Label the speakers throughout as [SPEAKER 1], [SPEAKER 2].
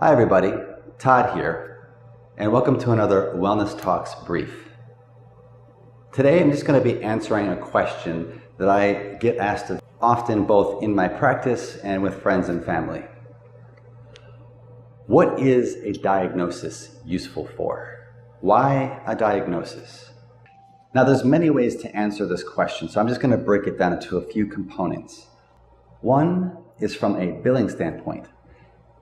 [SPEAKER 1] Hi everybody, Todd here, and welcome to another Wellness Talks brief. Today I'm just going to be answering a question that I get asked often both in my practice and with friends and family. What is a diagnosis useful for? Why a diagnosis? Now there's many ways to answer this question, so I'm just going to break it down into a few components. One is from a billing standpoint.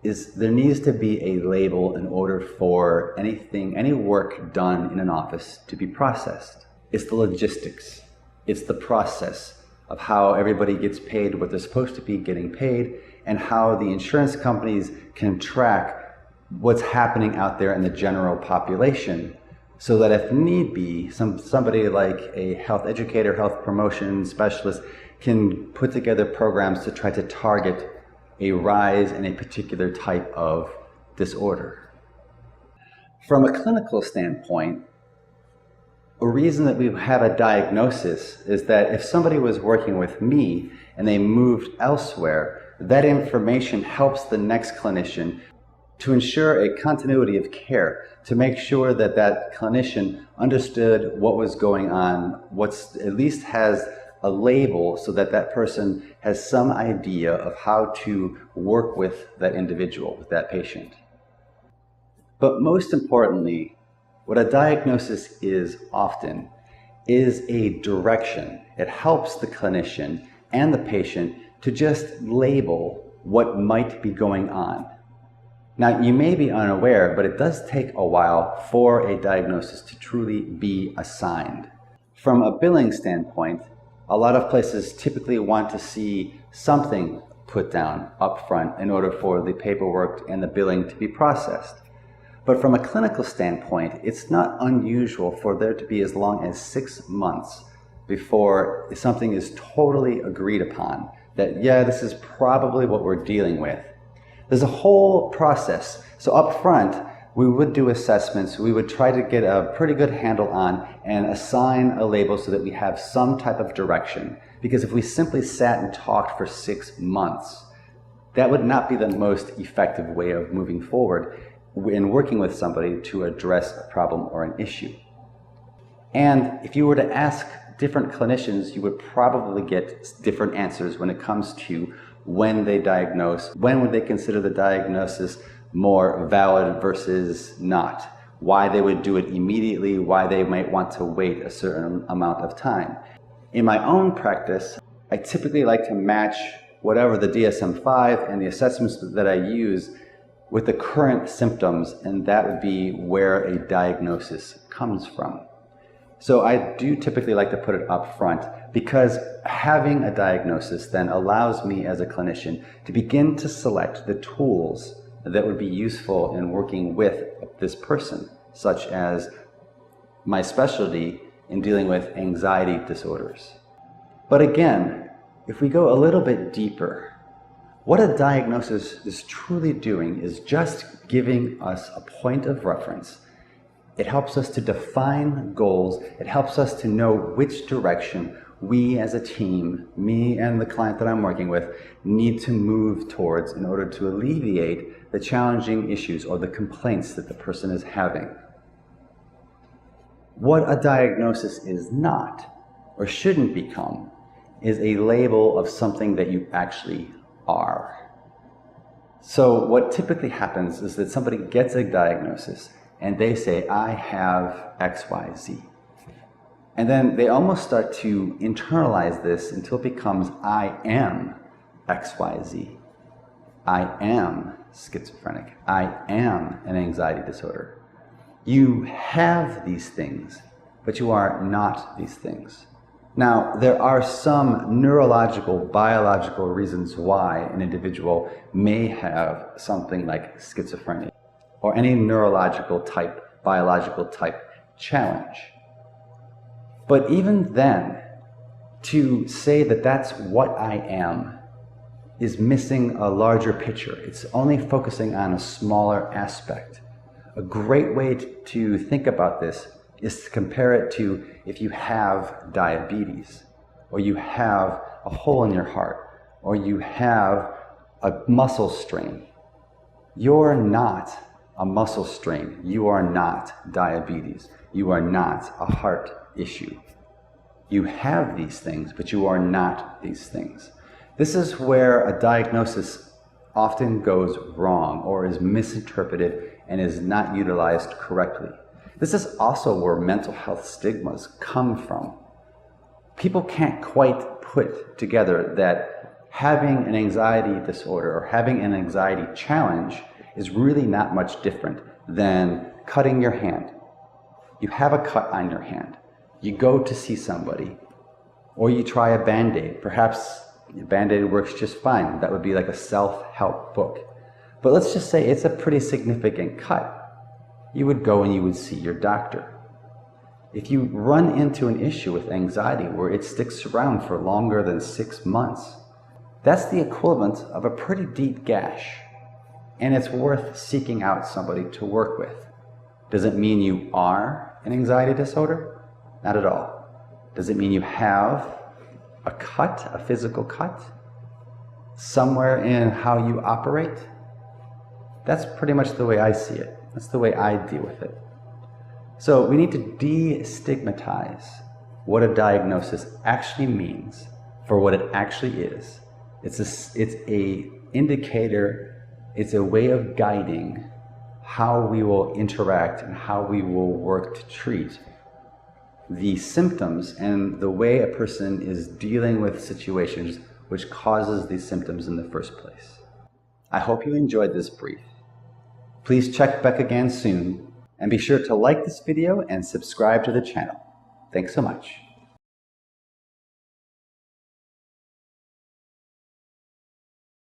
[SPEAKER 1] There needs to be a label in order for any work done in an office to be processed. It's the logistics. It's the process of how everybody gets paid what they're supposed to be getting paid and how the insurance companies can track what's happening out there in the general population so that if need be, somebody like a health educator, health promotion specialist can put together programs to try to target a rise in a particular type of disorder. From a clinical standpoint, a reason that we have a diagnosis is that if somebody was working with me and they moved elsewhere, that information helps the next clinician to ensure a continuity of care, to make sure that that clinician understood what was going on, at least has a label so that that person has some idea of how to work with that individual, with that patient. But most importantly, what a diagnosis is often is a direction. It helps the clinician and the patient to just label what might be going on. Now, you may be unaware, but it does take a while for a diagnosis to truly be assigned. From a billing standpoint, a lot of places typically want to see something put down up front in order for the paperwork and the billing to be processed. But from a clinical standpoint, it's not unusual for there to be as long as 6 months before something is totally agreed upon, that yeah, this is probably what we're dealing with. There's a whole process. So up front, we would do assessments. We would try to get a pretty good handle on and assign a label so that we have some type of direction. Because if we simply sat and talked for 6 months, that would not be the most effective way of moving forward in working with somebody to address a problem or an issue. And if you were to ask different clinicians, you would probably get different answers when it comes to when they diagnose, when would they consider the diagnosis more valid versus not, why they would do it immediately, why they might want to wait a certain amount of time. In my own practice, I typically like to match whatever the DSM-5 and the assessments that I use with the current symptoms, and that would be where a diagnosis comes from. So I do typically like to put it up front because having a diagnosis then allows me as a clinician to begin to select the tools that would be useful in working with this person, such as my specialty in dealing with anxiety disorders. But again, if we go a little bit deeper, what a diagnosis is truly doing is just giving us a point of reference. It helps us to define goals. It helps us to know which direction we as a team, me and the client that I'm working with, need to move towards in order to alleviate the challenging issues or the complaints that the person is having. What a diagnosis is not, or shouldn't become, is a label of something that you actually are. So what typically happens is that somebody gets a diagnosis and they say, I have XYZ. And then they almost start to internalize this until it becomes, I am XYZ. I am schizophrenic. I am an anxiety disorder. You have these things, but you are not these things. Now, there are some neurological, biological reasons why an individual may have something like schizophrenia or any neurological type, biological type challenge. But even then, to say that that's what I am is missing a larger picture. It's only focusing on a smaller aspect. A great way to think about this is to compare it to if you have diabetes, or you have a hole in your heart, or you have a muscle strain. You're not a muscle strain. You are not diabetes. You are not a heart issue. You have these things, but you are not these things. This is where a diagnosis often goes wrong or is misinterpreted and is not utilized correctly. This is also where mental health stigmas come from. People can't quite put together that having an anxiety disorder or having an anxiety challenge is really not much different than cutting your hand. You have a cut on your hand. You go to see somebody, or you try a Band-Aid. Perhaps a Band-Aid works just fine. That would be like a self-help book. But let's just say it's a pretty significant cut. You would go and you would see your doctor. If you run into an issue with anxiety where it sticks around for longer than 6 months, that's the equivalent of a pretty deep gash. And it's worth seeking out somebody to work with. Does it mean you are an anxiety disorder? Not at all. Does it mean you have a cut, a physical cut, somewhere in how you operate? That's pretty much the way I see it. That's the way I deal with it. So we need to destigmatize what a diagnosis actually means for what it actually is. It's a indicator, it's a way of guiding how we will interact and how we will work to treat the symptoms and the way a person is dealing with situations which causes these symptoms in the first place. I hope you enjoyed this brief. Please check back again soon, and be sure to like this video and subscribe to the channel. Thanks so much.